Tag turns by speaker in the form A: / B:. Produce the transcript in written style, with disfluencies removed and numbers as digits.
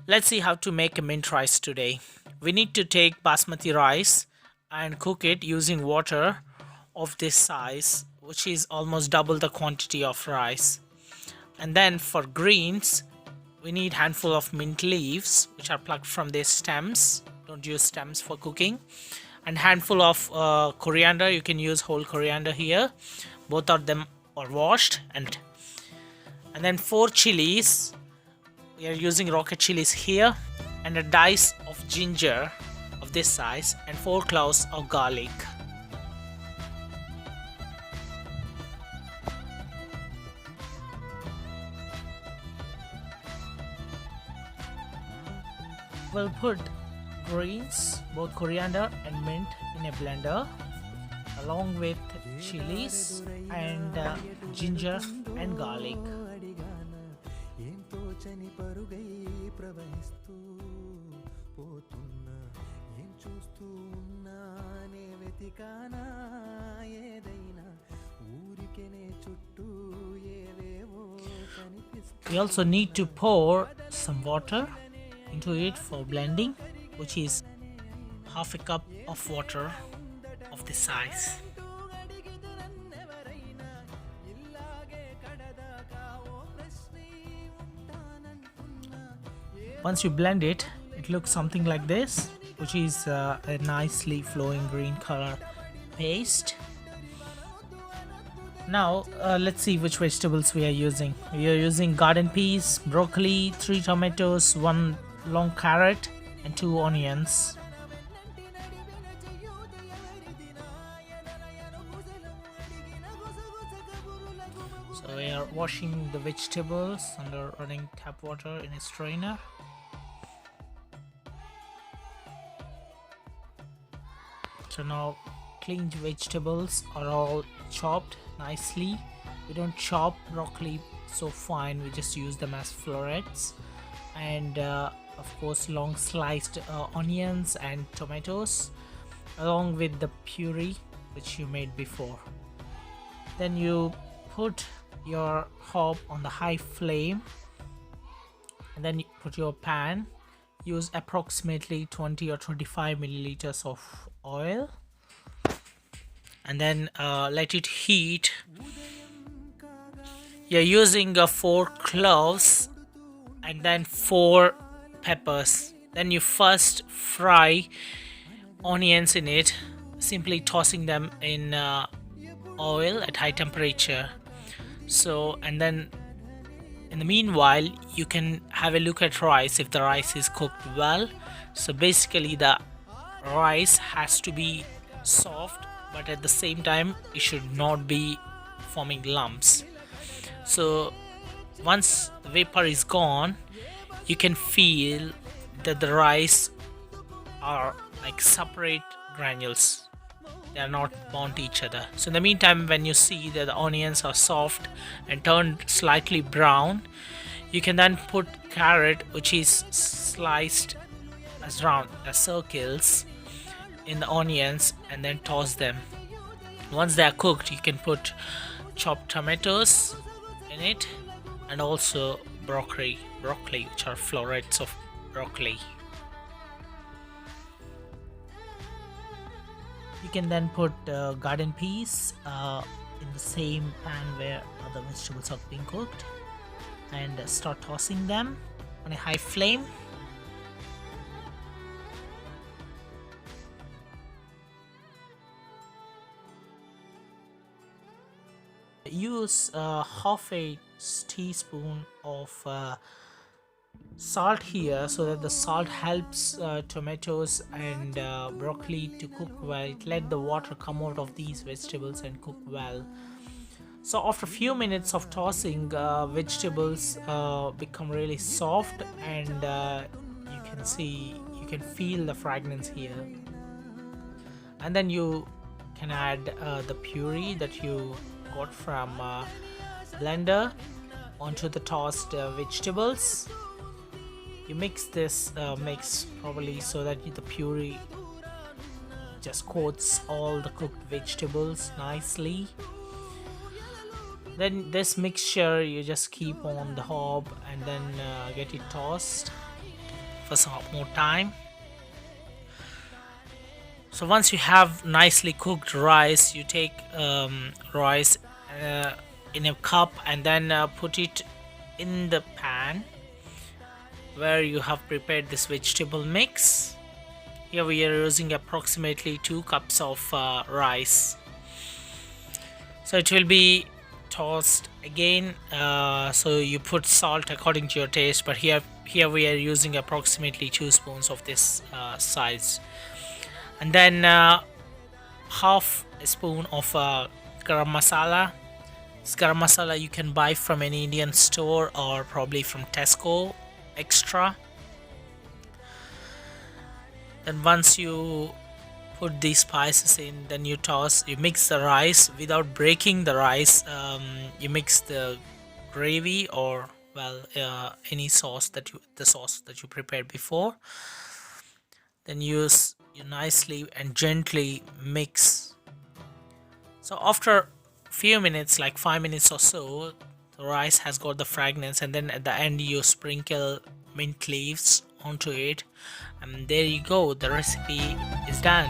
A: Let's see how to make a mint rice today. We need to take basmati rice and cook it using water of this size, which is almost double the quantity of rice. And then for greens, we need handful of mint leaves which are plucked from their stems. Don't use stems for cooking. And handful of coriander. You can use whole coriander here. Both of them are washed. And then 4 chilies. We are using rocket chilies here, and a dice of ginger of this size, and 4 cloves of garlic. We'll put greens, both coriander and mint, in a blender along with chilies and ginger and garlic. We also need to pour some water into it for blending, which is half a cup of water of this size. Once you blend it, it looks something like this, which is a nicely flowing green color paste. Now let's see which vegetables we are using. We are using garden peas, broccoli, 3 tomatoes, 1 long carrot and 2 onions. So we are washing the vegetables under running tap water in a strainer. So now cleaned vegetables are all chopped nicely. We don't chop broccoli so fine, we just use them as florets. And of course long sliced onions and tomatoes along with the puree which you made before. Then you put your hob on the high flame, and then you put your pan. Use approximately 20 or 25 milliliters of oil, and then let it heat. You're using 4 cloves and then 4 peppers. Then you first fry onions in it, simply tossing them in oil at high temperature. So, and then in the meanwhile you can have a look at rice if the rice is cooked well. So basically the rice has to be soft, but at the same time it should not be forming lumps. So once the vapor is gone, you can feel that the rice are like separate granules. They are not bound to each other. So in the meantime, when you see that the onions are soft and turned slightly brown, you can then put carrot, which is sliced as round as circles, in the onions and then toss them. Once they are cooked, you can put chopped tomatoes in it, and also broccoli, which are florets of broccoli. You can then put garden peas in the same pan where other vegetables are being cooked, and start tossing them on a high flame. Use half a teaspoon of salt here, so that the salt helps tomatoes and broccoli to cook well. Let the water come out of these vegetables and cook well. So after a few minutes of tossing, vegetables become really soft, and you can feel the fragrance here. And then you can add the puree that you got from blender onto the tossed vegetables. You mix this mix probably so that the puree just coats all the cooked vegetables nicely. Then this mixture you just keep on the hob and then get it tossed. for some more time. So once you have nicely cooked rice, you take rice uh, in a cup and then put it in the pan where you have prepared this vegetable mix. Here we are using approximately 2 cups of rice. So it will be tossed again. So you put salt according to your taste, but here we are using approximately 2 spoons of this size, and then half a spoon of garam masala. This garam masala you can buy from any Indian store or probably from Tesco extra. Then once you put these spices in, then you mix the rice without breaking the rice. You mix the gravy or any sauce the sauce that you prepared before. Then you nicely and gently mix. So after few minutes, like 5 minutes or so, the rice has got the fragrance, and then at the end you sprinkle mint leaves onto it, and there you go, the recipe is done.